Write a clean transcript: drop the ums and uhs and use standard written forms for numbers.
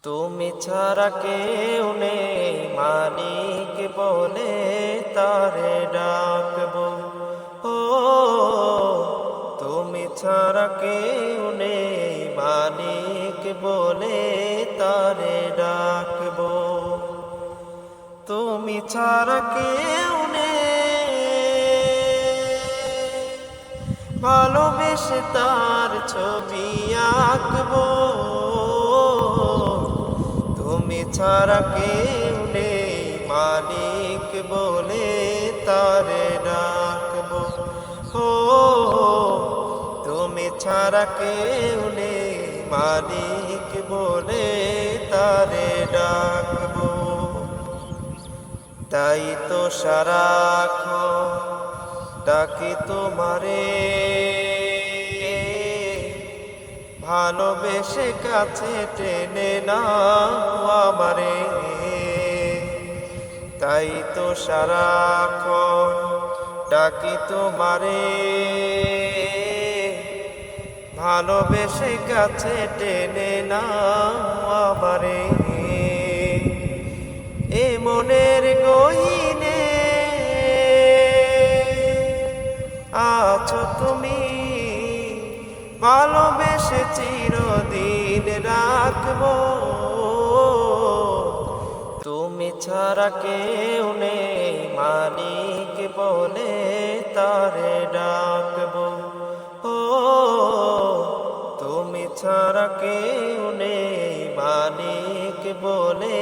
তুমি ছাড়া কেউ নেই মালিক বলে তারে ডাকবো। ও তুমি ছাড়া কেউ নেই মালিক বলে তারে ডাকবো। তুমি ছাড়া কেউ নেই ভালোবেসে তার ছবি আঁকবো। তুমি ছাড়া কেউ নেই মালিক বলে তারে ডাকবো। ও তুমি ছাড়া কেউ নেই মালিক বলে তারে ডাকবো। তাই তো সারাক্ষণ ডাকি তোমারে, ভালোবেসে কাছে টেনে নাও আমারে। তাই তো সারাক্ষণ ডাকি তোমারে, ভালোবেসে কাছে টেনে নাও আমারে। এ মনের গহীনে আছো তুমি, ভালোবেসে চিরদিন রাখবো। তুমি ছাড়া কেউ নেই মালিক বলে তারে ডাকবো। ও তুমি ছাড়া কেউ নেই মালিক বলে